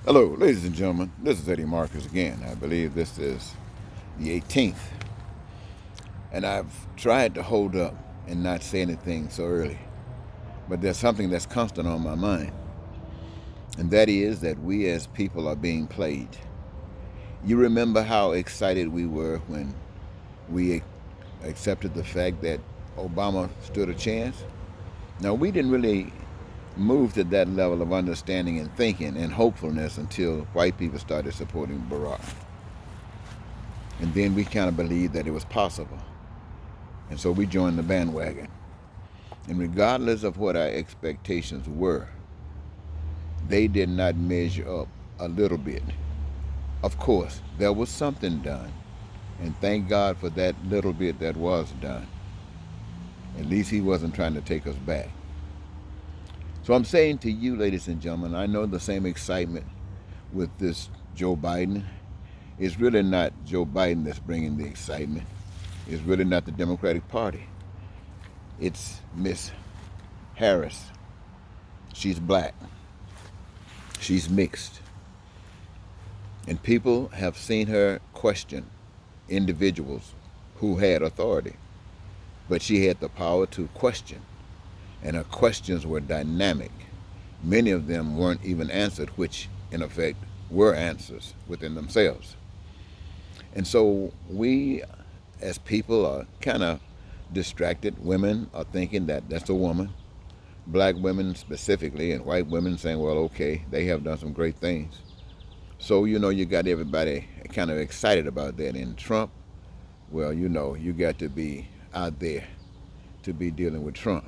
Hello, ladies and gentlemen. This is Eddie Marcus again. I believe this is the 18th. And I've tried to hold up and not say anything so early. But there's something that's constant on my mind. And that is that we as people are being played. You remember how excited we were when we accepted the fact that Obama stood a chance? Now, we didn't really move to that level of understanding and thinking and hopefulness until white people started supporting Barack. And then we kind of believed that it was possible. And so we joined the bandwagon. And regardless of what our expectations were, they did not measure up a little bit. Of course, there was something done. And thank God for that little bit that was done. At least he wasn't trying to take us back. So I'm saying to you, ladies and gentlemen, I know the same excitement with this Joe Biden. It's really not Joe Biden that's bringing the excitement. It's really not the Democratic Party. It's Miss Harris. She's black. She's mixed. And people have seen her question individuals who had authority. But she had the power to question. And her questions were dynamic. Many of them weren't even answered, which in effect were answers within themselves. And so we as people are kind of distracted. Women are thinking that that's a woman. Black women specifically, and white women saying, well, okay, they have done some great things. So, you got everybody kind of excited about that. And Trump, well, you got to be out there to be dealing with Trump.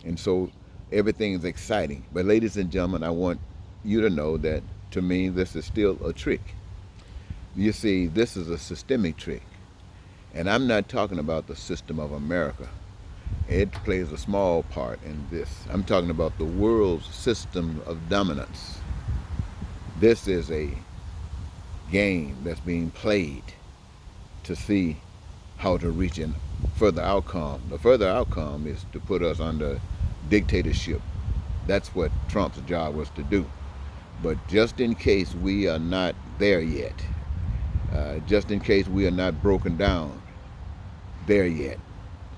And so everything is exciting. But ladies and gentlemen, I want you to know that to me, this is still a trick. You see, this is a systemic trick. And I'm not talking about the system of America. It plays a small part in this. I'm talking about the world's system of dominance. This is a game that's being played to see how to reach a further outcome. The further outcome is to put us under dictatorship. That's what Trump's job was to do. But just in case we are not there yet, just in case we are not broken down there yet,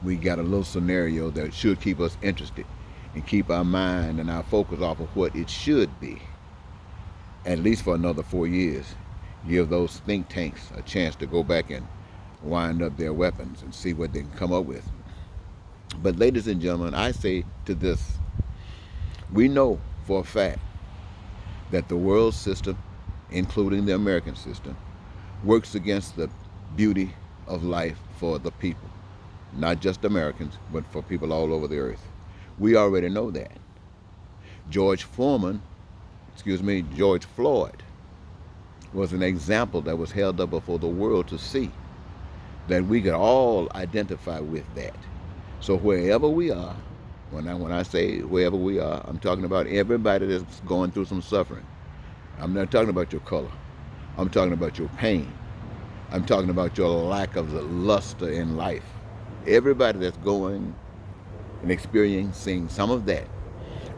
we got a little scenario that should keep us interested and keep our mind and our focus off of what it should be, at least for another 4 years. Give those think tanks a chance to go back and wind up their weapons and see what they can come up with. But ladies and gentlemen, I say to this, we know for a fact that the world system, including the American system, works against the beauty of life for the people. Not just Americans, but for people all over the earth. We already know that. George Floyd was an example that was held up before the world to see, that we could all identify with that. So wherever we are, when I say wherever we are, I'm talking about everybody that's going through some suffering. I'm not talking about your color. I'm talking about your pain. I'm talking about your lack of the luster in life. Everybody that's going and experiencing some of that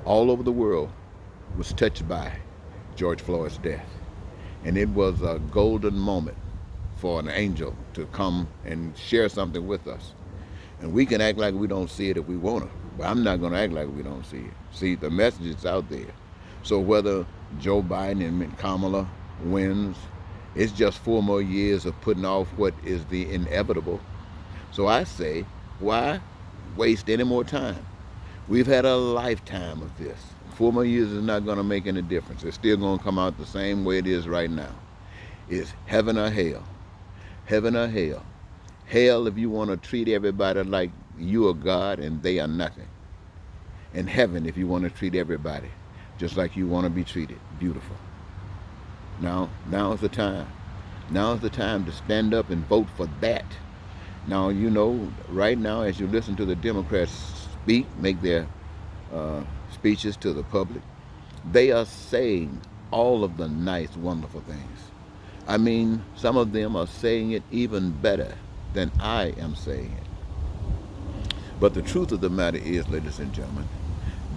all over the world was touched by George Floyd's death. And it was a golden moment for an angel to come and share something with us. And we can act like we don't see it if we want to, but I'm not going to act like we don't see it. See, the message is out there. So whether Joe Biden and Kamala wins, it's just 4 more years of putting off what is the inevitable. So I say, why waste any more time? We've had a lifetime of this. 4 more years is not going to make any difference. It's still going to come out the same way it is right now. It's heaven or hell. Heaven or hell. Hell if you want to treat everybody like you are God and they are nothing. And heaven if you want to treat everybody just like you want to be treated. Beautiful. Now is the time. Now is the time to stand up and vote for that. Now, right now as you listen to the Democrats make their speeches to the public, they are saying all of the nice, wonderful things. I mean, some of them are saying it even better than I am saying it. But the truth of the matter is, ladies and gentlemen,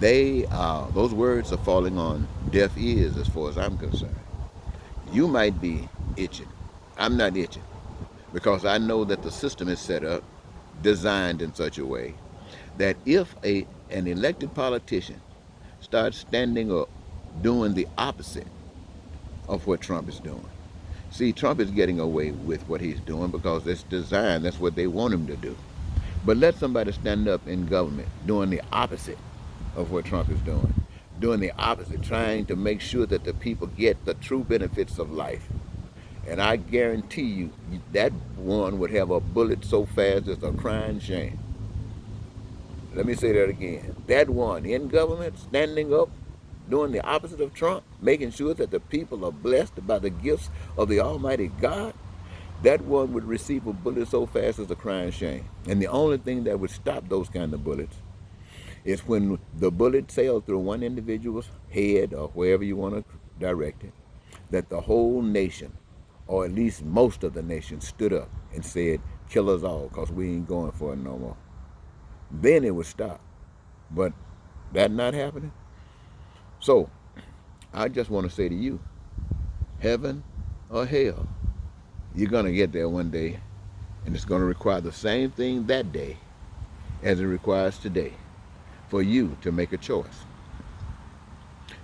those words are falling on deaf ears as far as I'm concerned. You might be itching. I'm not itching because I know that the system is set up, designed in such a way that if an elected politician starts standing up doing the opposite of what Trump is doing. See, Trump is getting away with what he's doing because it's designed, that's what they want him to do. But let somebody stand up in government doing the opposite of what Trump is doing the opposite, trying to make sure that the people get the true benefits of life. And I guarantee you, that one would have a bullet so fast it's a crying shame. Let me say that again. That one in government, standing up, doing the opposite of Trump, making sure that the people are blessed by the gifts of the Almighty God, that one would receive a bullet so fast as a crying shame. And the only thing that would stop those kind of bullets is when the bullet sailed through one individual's head or wherever you want to direct it, that the whole nation, or at least most of the nation, stood up and said, kill us all because we ain't going for it no more. Then it would stop. But that not happening. So I just want to say to you, heaven or hell, you're going to get there one day, and it's going to require the same thing that day as it requires today for you to make a choice.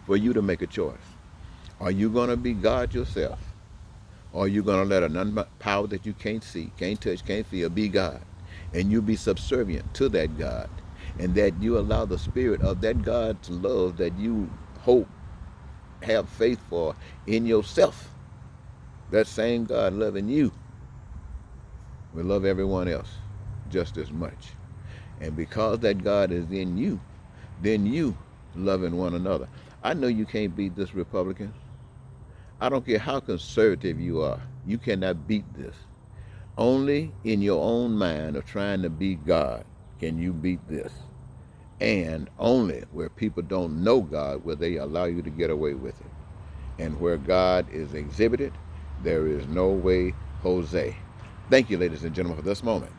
For you to make a choice. Are you going to be God yourself? Or are you going to let an power that you can't see, can't touch, can't feel be God? And you be subservient to that God. And that you allow the spirit of that God's love that you hope, have faith for in yourself. That same God loving you will love everyone else just as much. And because that God is in you, then you loving one another. I know you can't beat this, Republican. I don't care how conservative you are. You cannot beat this. Only in your own mind of trying to be God can you beat this. And only where people don't know God will they allow you to get away with it. And where God is exhibited, there is no way Jose. Thank you, ladies and gentlemen, for this moment.